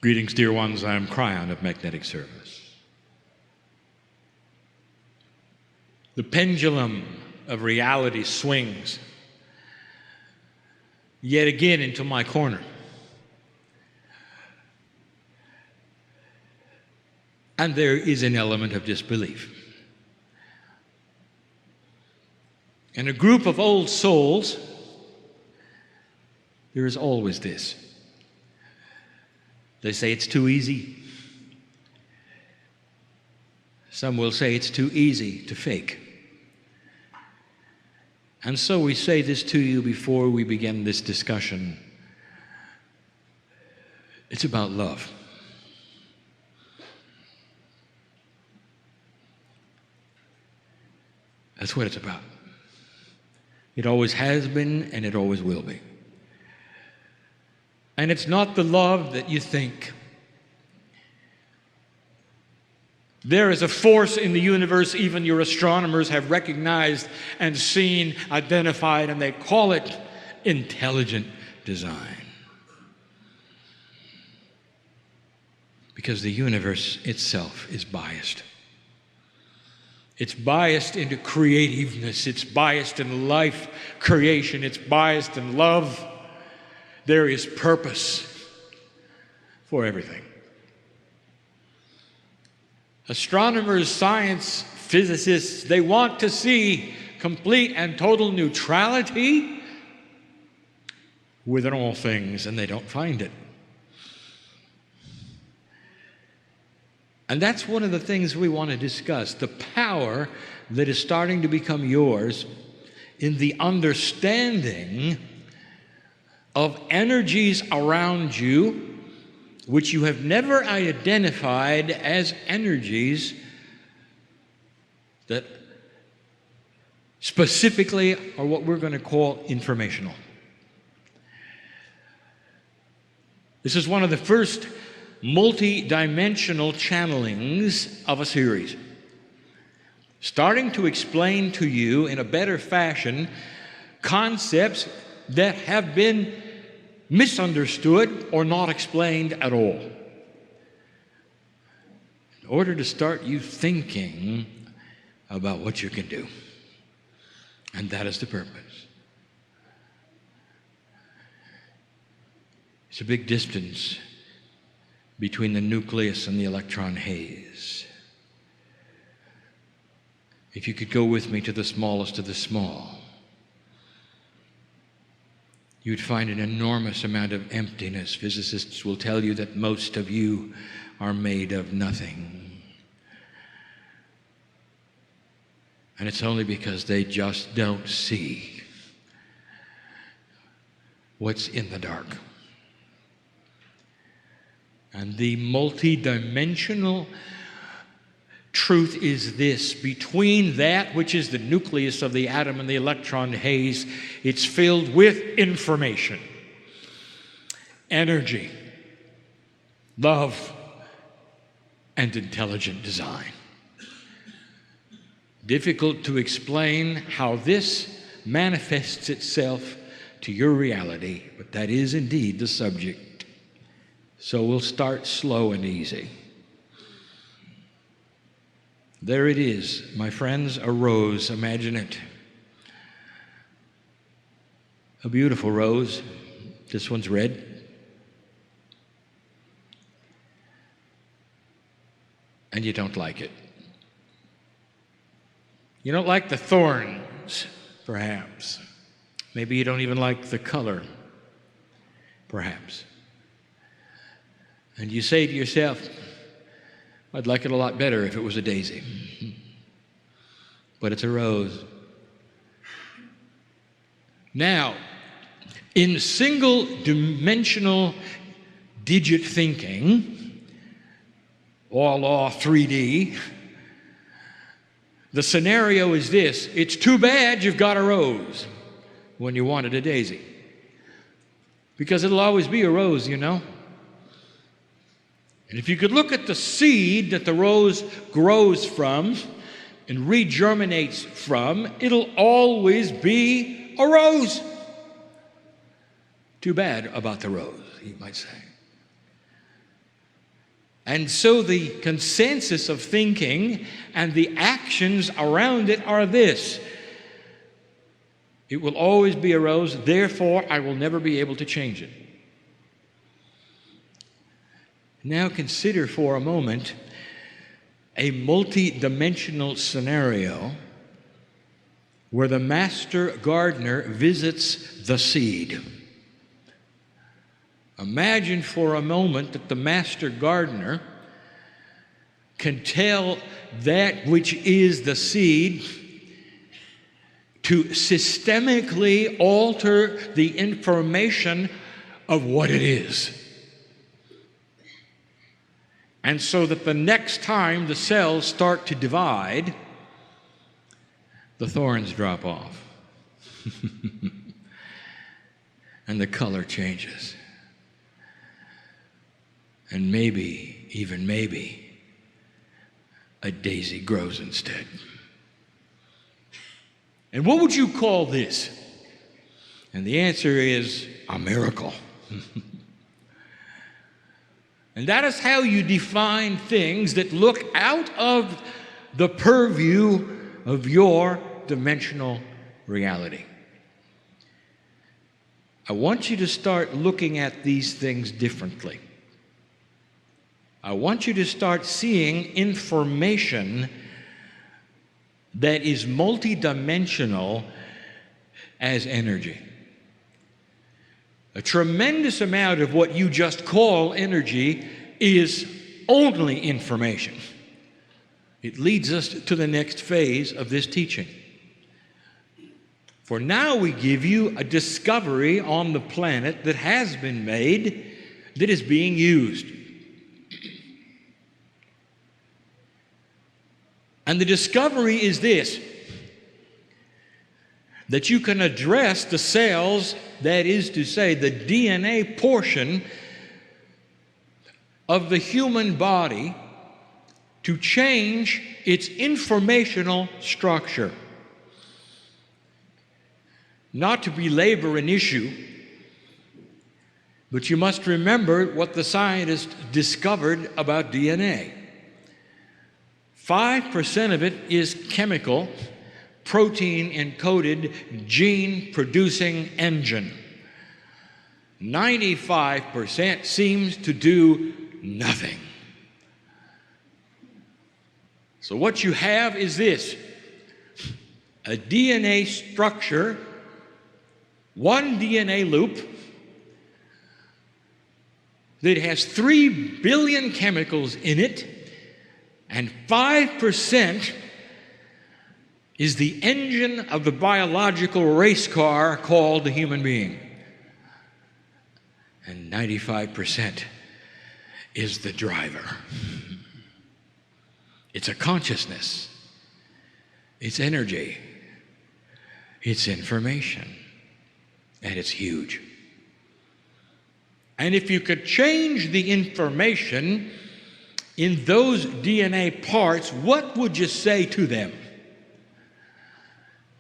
Greetings, dear ones. I am Kryon of Magnetic Service. The pendulum of reality swings yet again into my corner. And there is an element of disbelief. In a group of old souls, there is always this. They say it's too easy. Some will say it's too easy to fake. And so we say this to you before we begin this discussion. It's about love. That's what it's about. It always has been, and it always will be. And it's not the love that you think. There is a force in the universe even your astronomers have recognized and seen, identified, and they call it intelligent design. Because the universe itself is biased. It's biased into creativeness. It's biased in life creation. It's biased in love. There is purpose for everything. Astronomers, science, physicists, they want to see complete and total neutrality within all things, and they don't find it. And that's one of the things we want to discuss, the power that is starting to become yours in the understanding of energies around you which you have never identified as energies that specifically are what we're going to call informational. This is one of the first multidimensional channelings of a series, starting to explain to you in a better fashion concepts that have been misunderstood or not explained at all, in order to start you thinking about what you can do. And that is the purpose. It's a big distance between the nucleus and the electron haze. If you could go with me to the smallest of the small, you'd find an enormous amount of emptiness. Physicists will tell you that most of you are made of nothing. And it's only because they just don't see what's in the dark. And the multidimensional truth is this: between that which is the nucleus of the atom and the electron haze, it's filled with information, energy, love, and intelligent design. Difficult to explain how this manifests itself to your reality, but that is indeed the subject. So we'll start slow and easy. There it is, my friends, a rose. Imagine it. A beautiful rose. This one's red. And you don't like it. You don't like the thorns, perhaps. Maybe you don't even like the color, perhaps. And you say to yourself, I'd like it a lot better if it was a daisy. But it's a rose. Now, in single-dimensional digit thinking, or law 3D, the scenario is this: it's too bad you've got a rose when you wanted a daisy. Because it'll always be a rose, you know. And if you could look at the seed that the rose grows from and regerminates from, it'll always be a rose. Too bad about the rose, you might say. And so the consensus of thinking and the actions around it are this: it will always be a rose, therefore I will never be able to change it. Now consider for a moment a multi-dimensional scenario where the master gardener visits the seed. Imagine for a moment that the master gardener can tell that which is the seed to systemically alter the information of what it is. And so that the next time the cells start to divide, the thorns drop off. And the color changes. And maybe, even maybe, a daisy grows instead. And what would you call this? And the answer is a miracle. And that is how you define things that look out of the purview of your dimensional reality. I want you to start looking at these things differently. I want you to start seeing information that is multidimensional as energy. A tremendous amount of what you just call energy is only information. It leads us to the next phase of this teaching. For now we give you a discovery on the planet that has been made, that is being used. And the discovery is this: that you can address the cells, that is to say, the DNA portion of the human body, to change its informational structure. Not to belabor an issue, but you must remember what the scientists discovered about DNA. 5% of it is chemical, protein-encoded, gene-producing engine. 95% seems to do nothing. So what you have is this: a DNA structure, one DNA loop that has 3 billion chemicals in it, and 5% is the engine of the biological race car called the human being. And 95% is the driver. It's a consciousness. It's energy. It's information. And it's huge. And if you could change the information in those DNA parts, what would you say to them?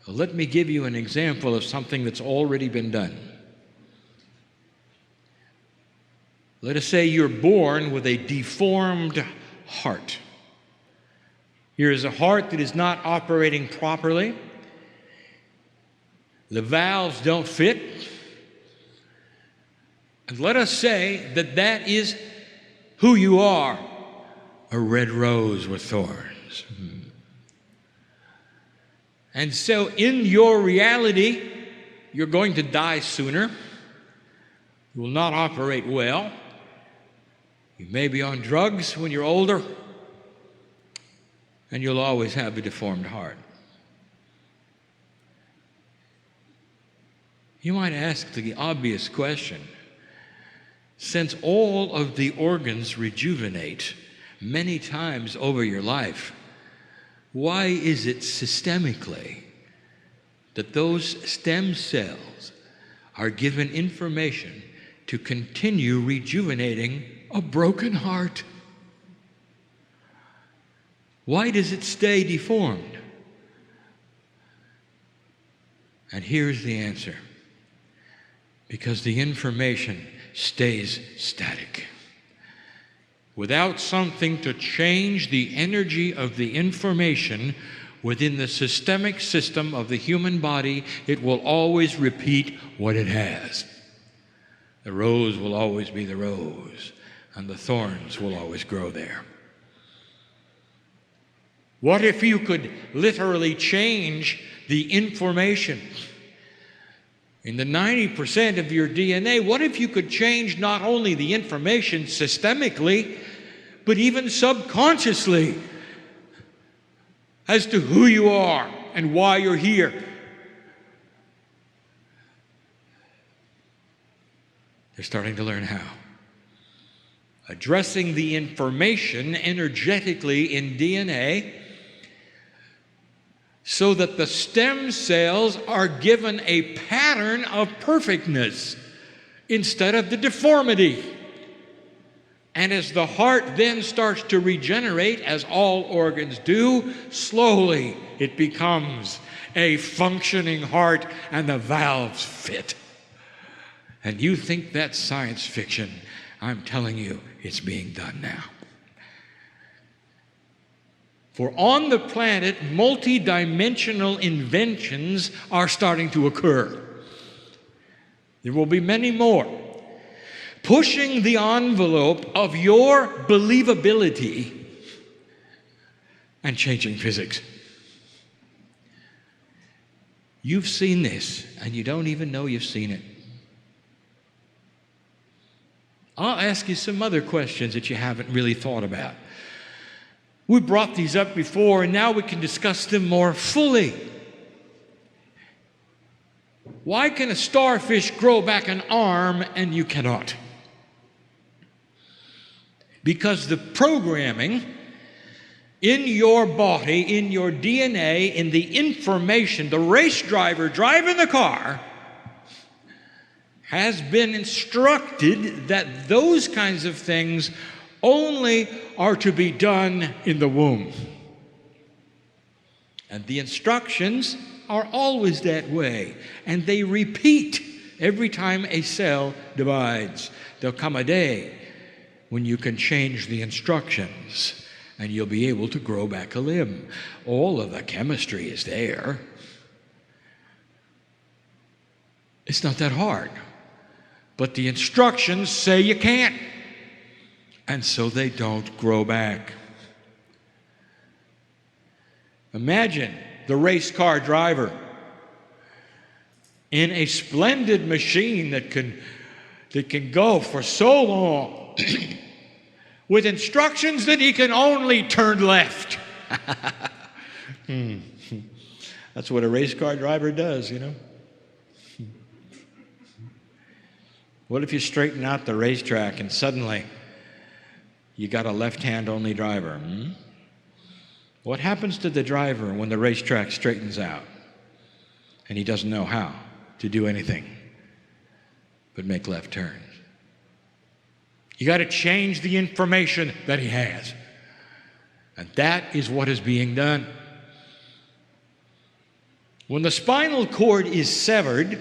Well, let me give you an example of something that's already been done. Let us say you're born with a deformed heart. Here is a heart that is not operating properly. The valves don't fit. And let us say that that is who you are, a red rose with thorns. And so in your reality, you're going to die sooner. You will not operate well. You may be on drugs when you're older, and you'll always have a deformed heart. You might ask the obvious question: since all of the organs rejuvenate many times over your life, why is it systemically that those stem cells are given information to continue rejuvenating a broken heart? Why does it stay deformed? And here's the answer: because the information stays static. without something to change the energy of the information within the systemic system of the human body, it will always repeat what it has. The rose will always be the rose, and the thorns will always grow there. What if you could literally change the information in the 90% of your DNA? What if you could change not only the information systemically, but even subconsciously as to who you are and why you're here? They're starting to learn how. Addressing the information energetically in DNA so that the stem cells are given a pattern of perfectness instead of the deformity. And as the heart then starts to regenerate, as all organs do, slowly it becomes a functioning heart and the valves fit. And you think that's science fiction. I'm telling you, it's being done now. For on the planet, multidimensional inventions are starting to occur. There will be many more, pushing the envelope of your believability and changing physics. You've seen this, and you don't even know you've seen it. I'll ask you some other questions that you haven't really thought about. We brought these up before, and now we can discuss them more fully. Why can a starfish grow back an arm and you cannot? Because the programming in your body, in your DNA, in the information, the race driver driving the car has been instructed that those kinds of things only are to be done in the womb. And the instructions are always that way, and they repeat every time a cell divides. There'll come a day when you can change the instructions and you'll be able to grow back a limb. All of the chemistry is there. It's not that hard. But the instructions say you can't. And so they don't grow back. Imagine the race car driver in a splendid machine that can go for so long with instructions that he can only turn left. That's what a race car driver does, you know. What if you straighten out the racetrack and suddenly you got a left-hand only driver? What happens to the driver when the racetrack straightens out and he doesn't know how to do anything but make left turns? You got to change the information that he has. And that is what is being done. When the spinal cord is severed,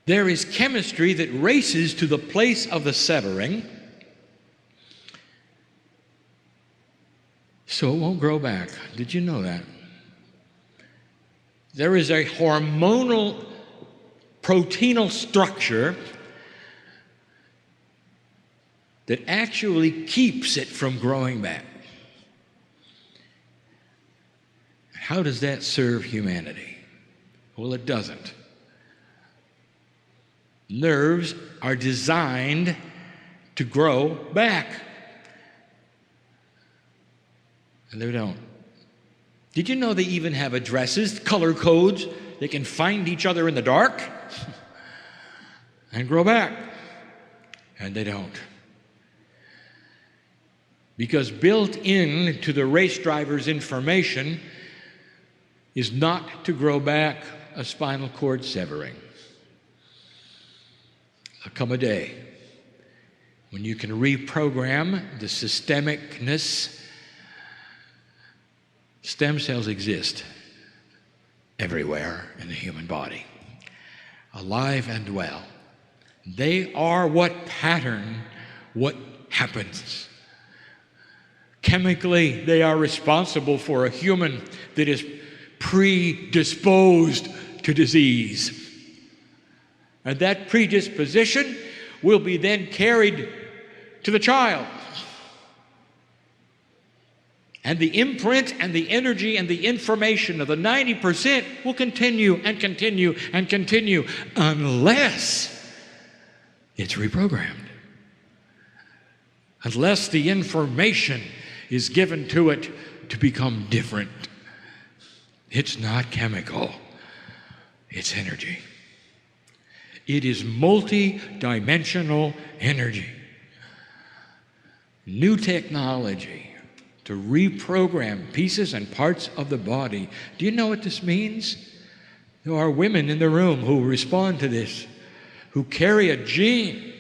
there is chemistry that races to the place of the severing, so it won't grow back. Did you know that? There is a hormonal proteinal structure that actually keeps it from growing back. How does that serve humanity? Well, it doesn't. Nerves are designed to grow back. And they don't. Did you know they even have addresses, color codes? They can find each other in the dark and grow back. And they don't. Because built into the race driver's information is not to grow back a spinal cord severing. There'll come a day when you can reprogram the systemicness. Stem cells exist everywhere in the human body, alive and well. They are what pattern what happens. Chemically, they are responsible for a human that is predisposed to disease. And that predisposition will be then carried to the child. And the imprint and the energy and the information of the 90% will continue and continue and continue unless it's reprogrammed. Unless the information is given to it to become different. It's not chemical, it's energy. It is multidimensional energy. New technology to reprogram pieces and parts of the body. Do you know what this means? There are women in the room who respond to this, who carry a gene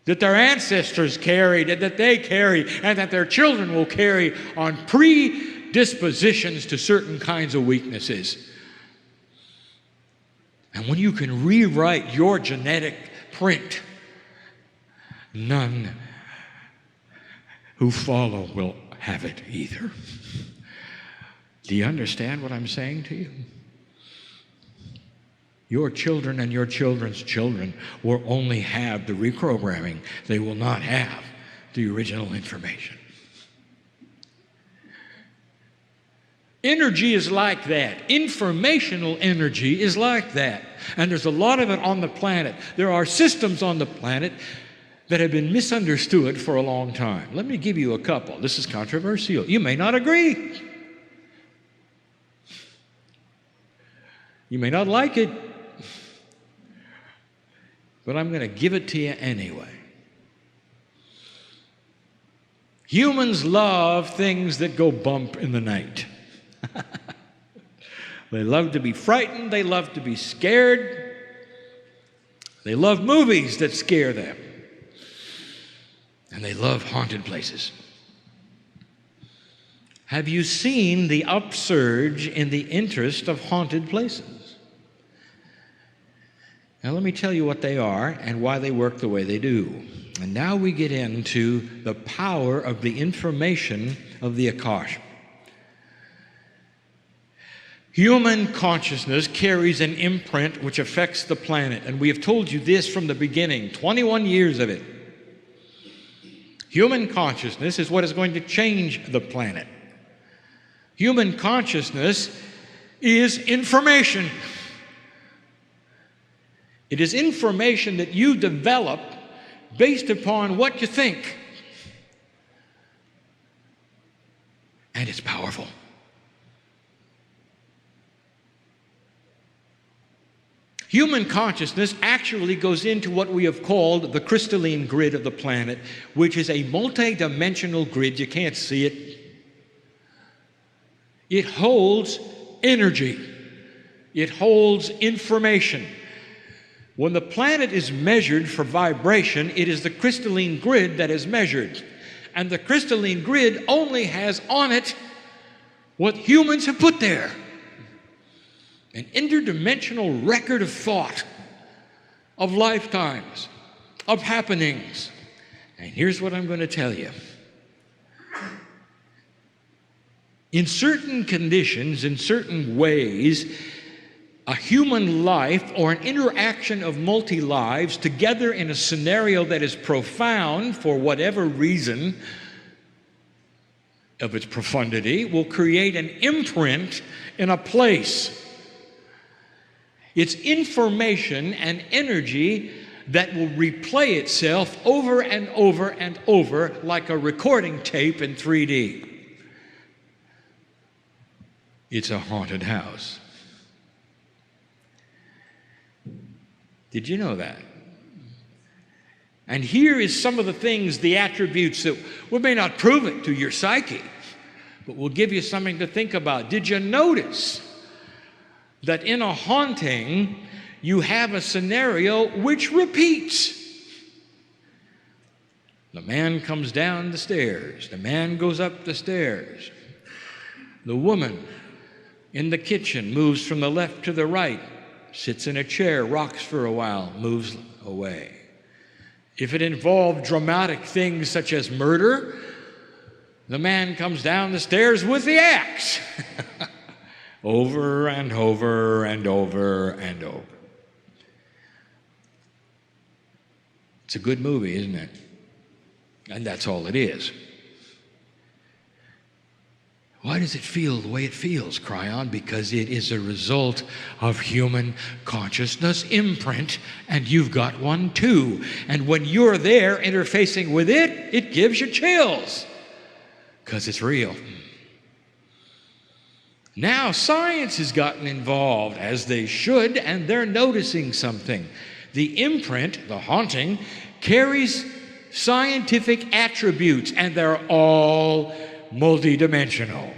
that their ancestors carried and that they carry and that their children will carry on predispositions to certain kinds of weaknesses. And when you can rewrite your genetic print, none who follow will have it either. Do you understand what I'm saying to you? Your children and your children's children will only have the reprogramming. They will not have the original information. Energy is like that. Informational energy is like that. And there's a lot of it on the planet. There are systems on the planet that have been misunderstood for a long time. Let me give you a couple. This is controversial. You may not agree. You may not like it. But I'm going to give it to you anyway. Humans love things that go bump in the night. They love to be frightened. They love to be scared. They love movies that scare them. And they love haunted places. Have you seen the upsurge in the interest of haunted places? Now let me tell you what they are and why they work the way they do. And now we get into the power of the information of the Akash. Human consciousness carries an imprint which affects the planet. And we have told you this from the beginning, 21 years of it. Human consciousness is what is going to change the planet. Human consciousness is information. It is information that you develop based upon what you think. And it's powerful. Human consciousness actually goes into what we have called the crystalline grid of the planet, which is a multidimensional grid. You can't see it. It holds energy. It holds information. When the planet is measured for vibration, it is the crystalline grid that is measured. And the crystalline grid only has on it what humans have put there. An interdimensional record of thought, of lifetimes, of happenings. And here's what I'm going to tell you. In certain conditions, in certain ways, a human life or an interaction of multi-lives together in a scenario that is profound for whatever reason of its profundity will create an imprint in a place. It's information and energy that will replay itself over and over and over like a recording tape in 3D. It's a haunted house. Did you know that? And here is some of the things, the attributes that we may not prove it to your psyche, but we'll give you something to think about. Did you notice that in a haunting, you have a scenario which repeats? The man comes down the stairs. The man goes up the stairs. The woman in the kitchen moves from the left to the right, sits in a chair, rocks for a while, moves away. If it involved dramatic things such as murder, the man comes down the stairs with the axe. Over and over and over and over. It's a good movie, isn't it? And that's all it is. Why does it feel the way it feels, Kryon? Because it is a result of human consciousness imprint, and you've got one too. And when you're there interfacing with it, it gives you chills, because it's real. Now science has gotten involved, as they should, and they're noticing something. The imprint, the haunting, carries scientific attributes, and they're all multidimensional.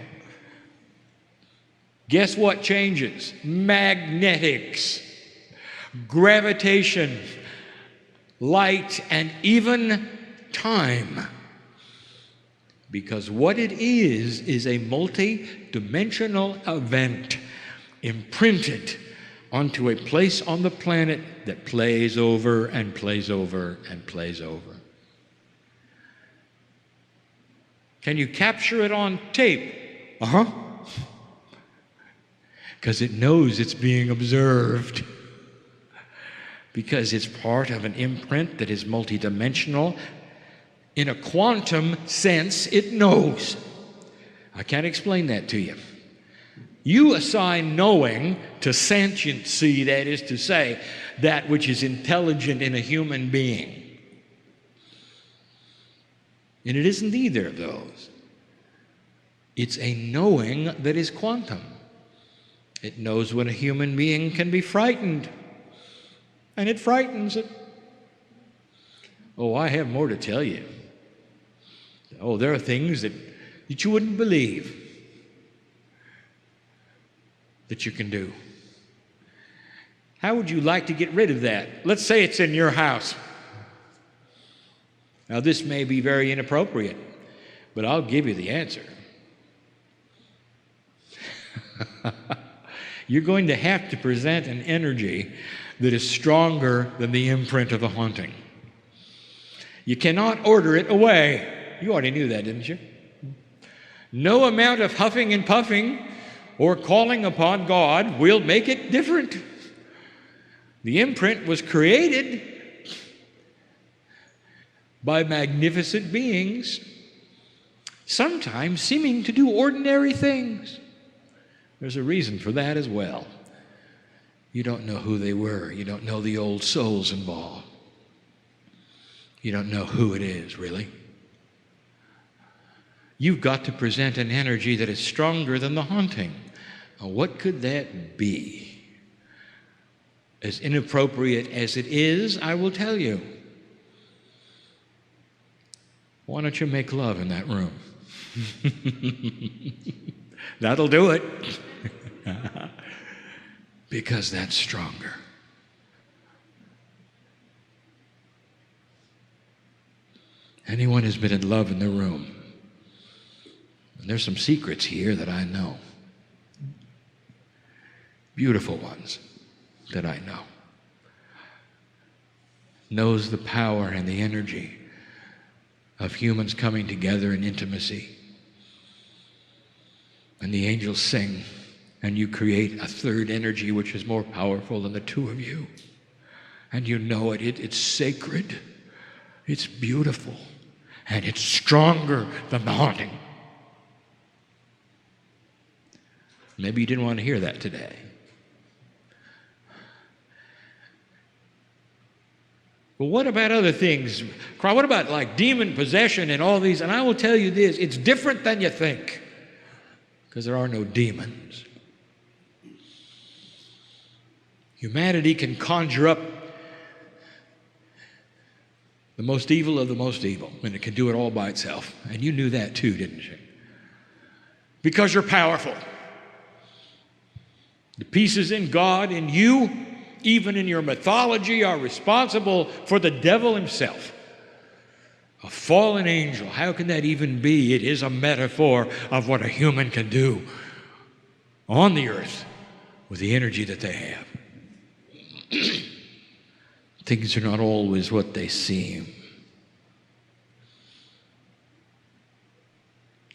Guess what changes? Magnetics, gravitation, light, and even time. Because what it is a multi-dimensional event imprinted onto a place on the planet that plays over and plays over and plays over. Can you capture it on tape? Because it knows it's being observed. Because it's part of an imprint that is multidimensional. In a quantum sense, it knows. I can't explain that to you. You assign knowing to sentiency, that is to say, that which is intelligent in a human being. And it isn't either of those. It's a knowing that is quantum. It knows when a human being can be frightened, and it frightens it. Oh, I have more to tell you. Oh, there are things that you wouldn't believe that you can do. How would you like to get rid of that? Let's say it's in your house. Now, this may be very inappropriate, but I'll give you the answer. You're going to have to present an energy that is stronger than the imprint of the haunting. You cannot order it away. You already knew that, didn't you? No amount of huffing and puffing or calling upon God will make it different. The imprint was created by magnificent beings, sometimes seeming to do ordinary things. There's a reason for that as well. You don't know who they were. You don't know the old souls involved. You don't know who it is, really. You've got to present an energy that is stronger than the haunting. Now, what could that be? As inappropriate as it is, I will tell you. Why don't you make love in that room? That'll do it. Because that's stronger. Anyone who's been in love in the room, and there's some secrets here that I know. Beautiful ones that I know. Knows the power and the energy of humans coming together in intimacy. And the angels sing, and you create a third energy which is more powerful than the two of you. And you know it. It's sacred. It's beautiful. And it's stronger than the haunting. Maybe you didn't want to hear that today. Well, what about other things? What about like demon possession and all these? And I will tell you this, it's different than you think. Because there are no demons. Humanity can conjure up the most evil of the most evil, and it can do it all by itself. And you knew that too, didn't you? Because you're powerful. The pieces in God, in you, even in your mythology, are responsible for the devil himself. A fallen angel, how can that even be? It is a metaphor of what a human can do on the earth with the energy that they have. Things are not always what they seem.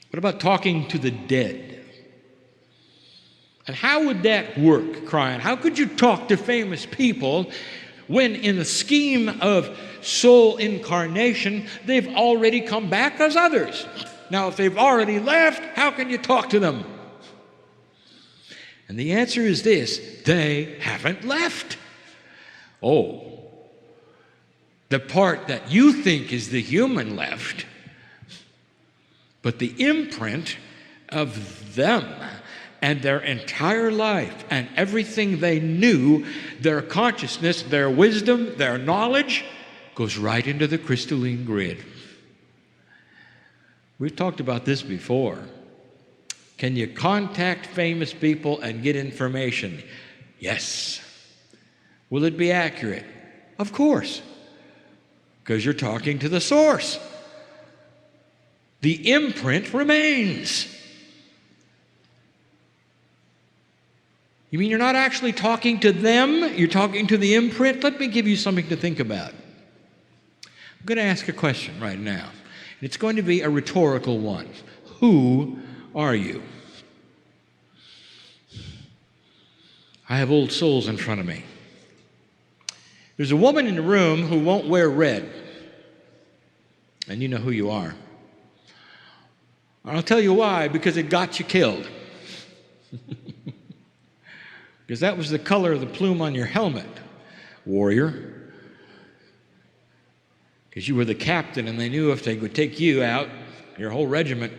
What about talking to the dead? And how would that work, Kryon? How could you talk to famous people when in the scheme of soul incarnation, they've already come back as others? Now, if they've already left, how can you talk to them? And the answer is this: they haven't left. Oh, the part that you think is the human left, but the imprint of them and their entire life and everything they knew, their consciousness, their wisdom, their knowledge, goes right into the crystalline grid. We've talked about this before. Can you contact famous people and get information? Yes. Will it be accurate? Of course, because you're talking to the source. The imprint remains. You mean you're not actually talking to them? You're talking to the imprint? Let me give you something to think about. I'm going to ask a question right now. It's going to be a rhetorical one. Who are you? I have old souls in front of me. There's a woman in the room who won't wear red. And you know who you are. I'll tell you why, because it got you killed. Because that was the color of the plume on your helmet, warrior. Because you were the captain, and they knew if they would take you out, your whole regiment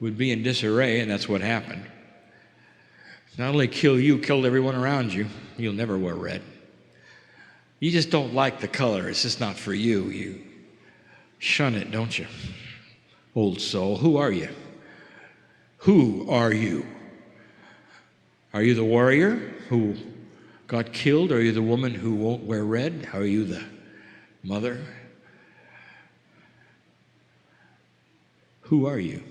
would be in disarray, and that's what happened. Not only kill you, killed everyone around you. You'll never wear red. You just don't like the color. It's just not for you. You shun it, don't you? Old soul, who are you? Who are you? Are you the warrior who got killed? Are you the woman who won't wear red? Are you the mother? Who are you?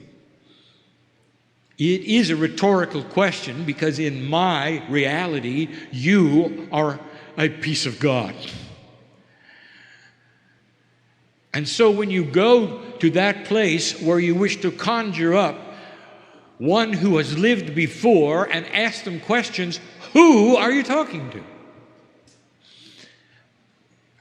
It is a rhetorical question because in my reality, you are a piece of God. And so when you go to that place where you wish to conjure up one who has lived before and ask them questions, who are you talking to?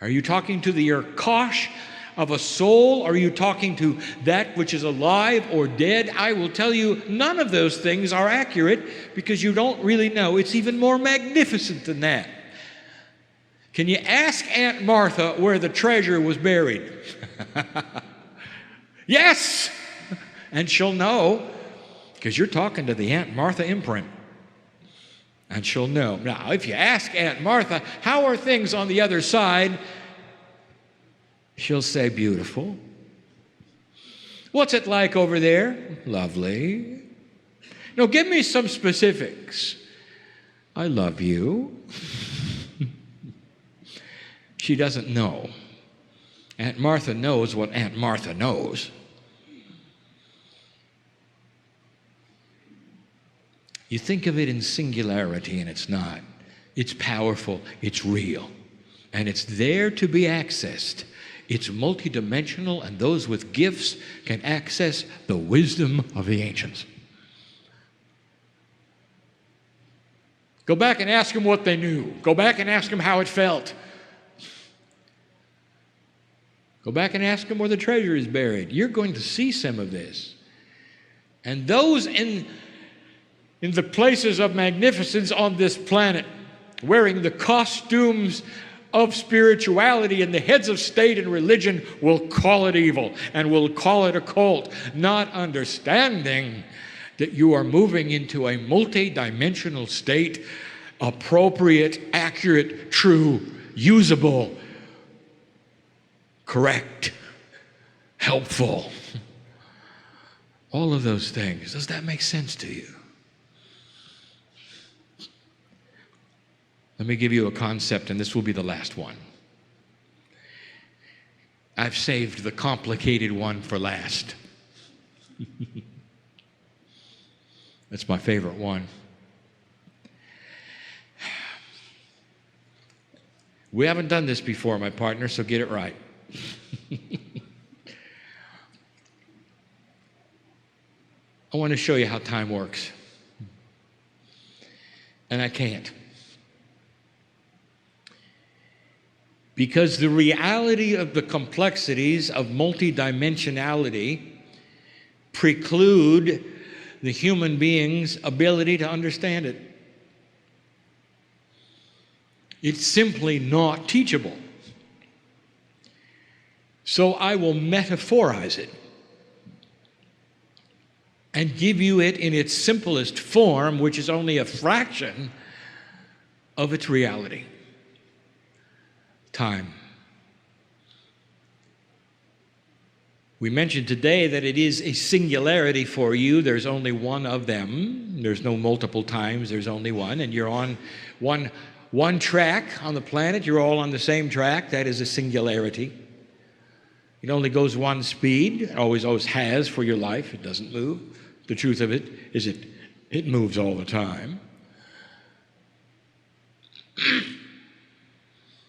Are you talking to the Urkosh of a soul? Are you talking to that which is alive or dead? I will tell you, none of those things are accurate because you don't really know. It's even more magnificent than that. Can you ask Aunt Martha where the treasure was buried? Yes! And she'll know, because you're talking to the Aunt Martha imprint. And she'll know. Now, if you ask Aunt Martha, how are things on the other side? She'll say, beautiful. What's it like over there? Lovely. No, give me some specifics. I love you. She doesn't know. Aunt Martha knows what Aunt Martha knows. You think of it in singularity, and it's not. It's powerful, it's real, and it's there to be accessed. It's multidimensional, and those with gifts can access the wisdom of the ancients. Go back and ask them what they knew. Go back and ask them how it felt. Go back and ask them where the treasure is buried. You're going to see some of this. And those in the places of magnificence on this planet, wearing the costumes of spirituality, and the heads of state and religion will call it evil and will call it occult, not understanding that you are moving into a multidimensional state, appropriate, accurate, true, usable, correct, helpful. All of those things. Does that make sense to you? Let me give you a concept, and this will be the last one. I've saved the complicated one for last. That's my favorite one. We haven't done this before, my partner, so get it right. I want to show you how time works. And I can't. Because the reality of the complexities of multidimensionality preclude the human being's ability to understand it. It's simply not teachable. So I will metaphorize it and give you it in its simplest form, which is only a fraction of its reality. Time. We mentioned today that it is a singularity for you. There's only one of them. There's no multiple times. There's only one. And you're on one track on the planet. You're all on the same track. That is a singularity. It only goes one speed. It always has for your life. It doesn't move. The truth of it is it moves all the time.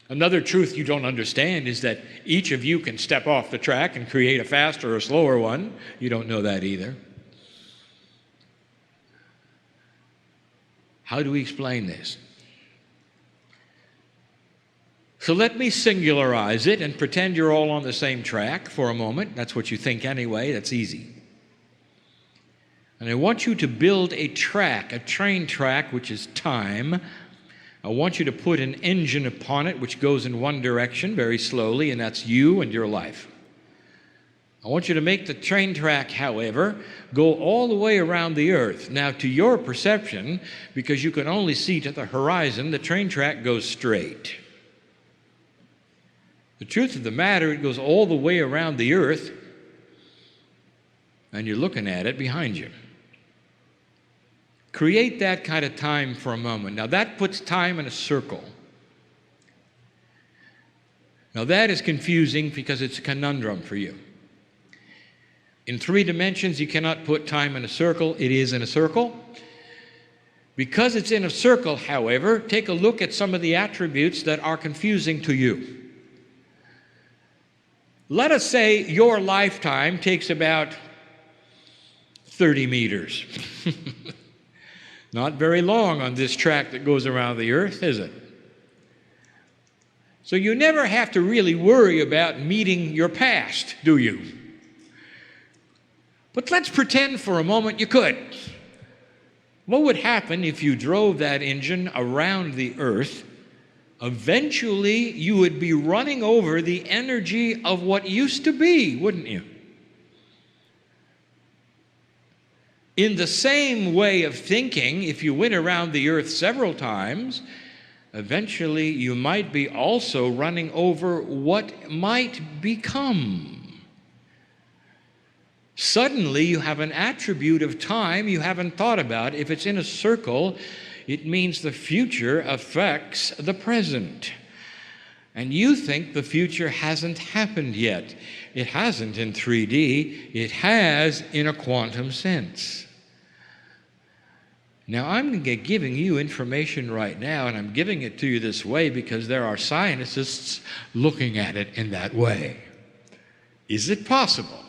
Another truth you don't understand is that each of you can step off the track and create a faster or slower one. You don't know that either. How do we explain this? So let me singularize it and pretend you're all on the same track for a moment. That's what you think anyway. That's easy. And I want you to build a track, a train track, which is time. I want you to put an engine upon it which goes in one direction very slowly, and that's you and your life. I want you to make the train track, however, go all the way around the earth. Now, to your perception, because you can only see to the horizon, the train track goes straight. The truth of the matter, it goes all the way around the earth, and you're looking at it behind you. Create that kind of time for a moment. Now that puts time in a circle. Now that is confusing because it's a conundrum for you. In 3 dimensions, you cannot put time in a circle. It is in a circle. Because it's in a circle, however, take a look at some of the attributes that are confusing to you. Let us say your lifetime takes about 30 meters. Not very long on this track that goes around the earth, is it? So you never have to really worry about meeting your past, do you? But let's pretend for a moment you could. What would happen if you drove that engine around the earth? Eventually, you would be running over the energy of what used to be, wouldn't you? In the same way of thinking, if you went around the earth several times, eventually you might be also running over what might become. Suddenly you have an attribute of time you haven't thought about. If it's in a circle, it means the future affects the present. And you think the future hasn't happened yet. It hasn't in 3D. It has in a quantum sense. Now, I'm giving you information right now, and I'm giving it to you this way because there are scientists looking at it in that way. Is it possible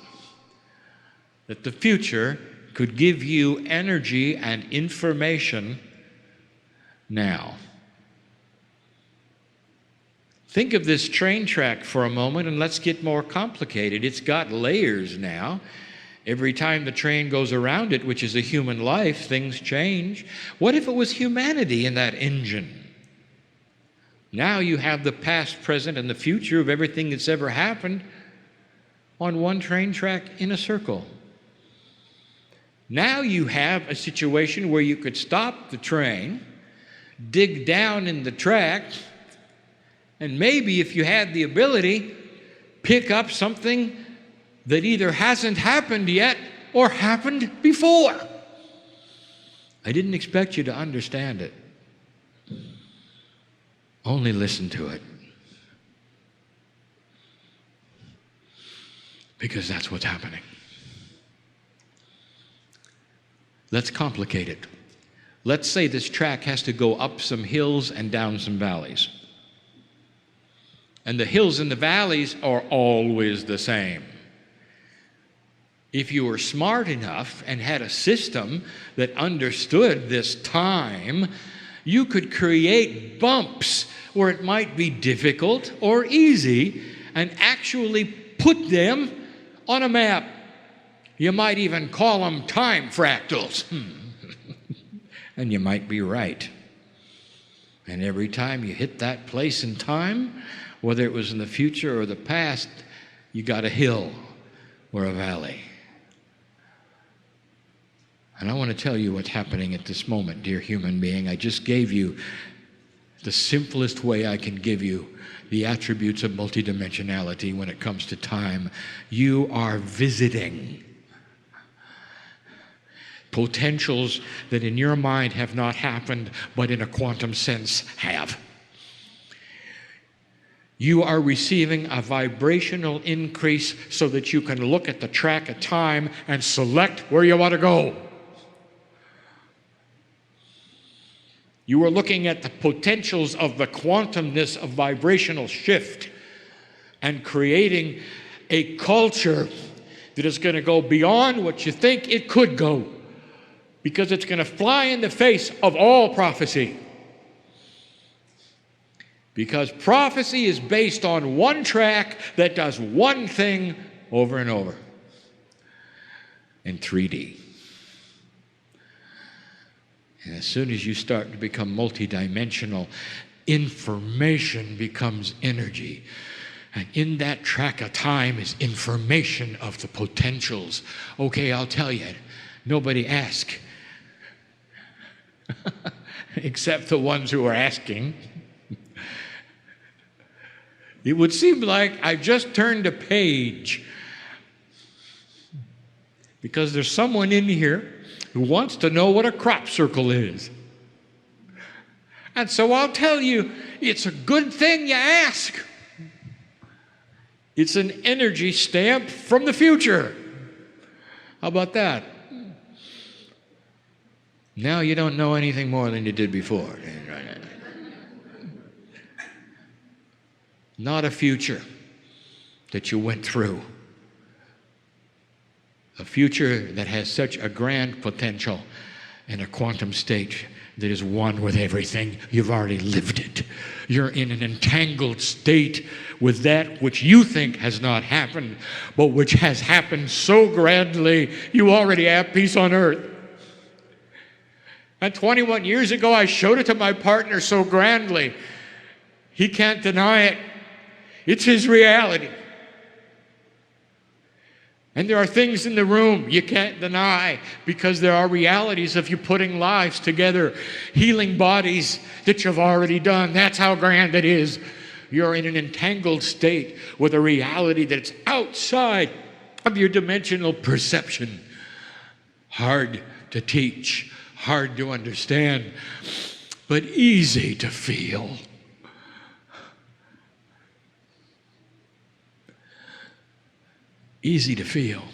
that the future could give you energy and information now? Think of this train track for a moment, and let's get more complicated. It's got layers now. Every time the train goes around it, which is a human life, things change. What if it was humanity in that engine? Now you have the past, present, and the future of everything that's ever happened on one train track in a circle. Now you have a situation where you could stop the train, dig down in the track, and maybe if you had the ability, pick up something that either hasn't happened yet or happened before. I didn't expect you to understand it. Only listen to it. Because that's what's happening. Let's complicate it. Let's say this track has to go up some hills and down some valleys. And the hills and the valleys are always the same. If you were smart enough and had a system that understood this time, you could create bumps where it might be difficult or easy and actually put them on a map. You might even call them time fractals. And you might be right. And every time you hit that place in time, whether it was in the future or the past, you got a hill or a valley. And I want to tell you what's happening at this moment, dear human being. I just gave you the simplest way I can give you the attributes of multidimensionality when it comes to time. You are visiting potentials that in your mind have not happened, but in a quantum sense have. You are receiving a vibrational increase so that you can look at the track of time and select where you want to go. You are looking at the potentials of the quantumness of vibrational shift and creating a culture that is going to go beyond what you think it could go, because it's going to fly in the face of all prophecy. Because prophecy is based on one track that does one thing over and over in 3D. And as soon as you start to become multidimensional, information becomes energy. And in that track of time is information of the potentials. Okay, I'll tell you, nobody asked, except the ones who are asking. It would seem like I just turned a page, because there's someone in here who wants to know what a crop circle is. And so I'll tell you, it's a good thing you ask. It's an energy stamp from the future. How about that? Now you don't know anything more than you did before. Not a future that you went through. A future that has such a grand potential in a quantum state that is one with everything. You've already lived it. You're in an entangled state with that which you think has not happened, but which has happened so grandly, you already have peace on earth. And 21 years ago, I showed it to my partner so grandly. He can't deny it. It's his reality. And there are things in the room you can't deny, because there are realities of you putting lives together, healing bodies that you've already done. That's how grand it is. You're in an entangled state with a reality that's outside of your dimensional perception. Hard to teach, hard to understand, but easy to feel. Easy to feel.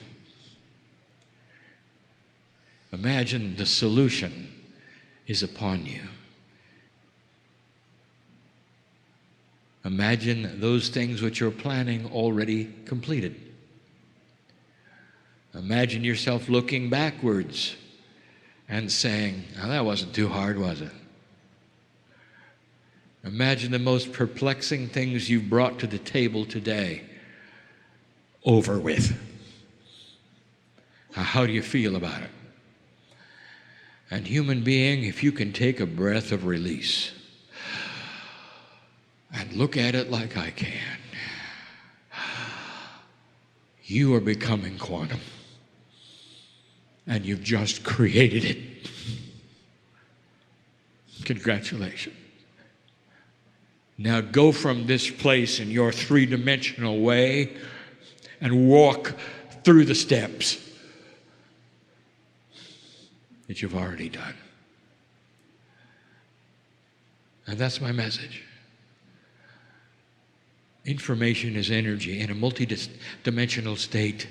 Imagine the solution is upon you. Imagine those things which you're planning already completed. Imagine yourself looking backwards and saying, "Oh, that wasn't too hard, was it?" Imagine the most perplexing things you've brought to the table today over with. How do you feel about it? And human being, if you can take a breath of release and look at it like I can, you are becoming quantum. And you've just created it. Congratulations. Now go from this place in your three-dimensional way and walk through the steps that you've already done. And that's my message. Information is energy. In a multidimensional state,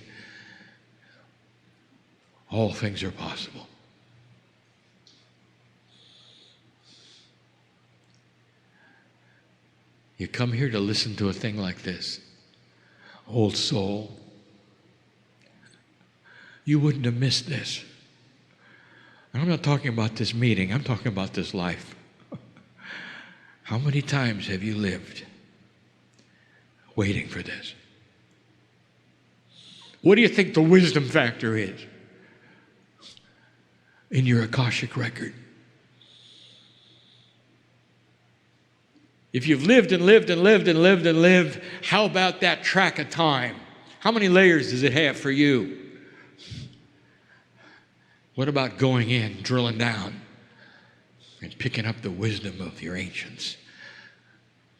all things are possible. You come here to listen to a thing like this. Old soul, you wouldn't have missed this. And I'm not talking about this meeting. I'm talking about this life. How many times have you lived waiting for this? What do you think the wisdom factor is in your Akashic record? If you've lived and lived and lived and lived and lived, how about that track of time? How many layers does it have for you? What about going in, drilling down, and picking up the wisdom of your ancients?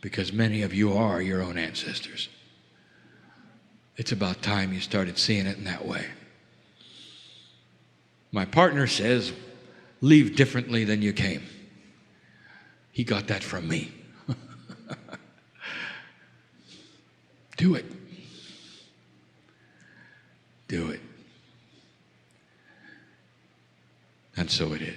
Because many of you are your own ancestors. It's about time you started seeing it in that way. My partner says, leave differently than you came. He got that from me. Do it. Do it. And so it is.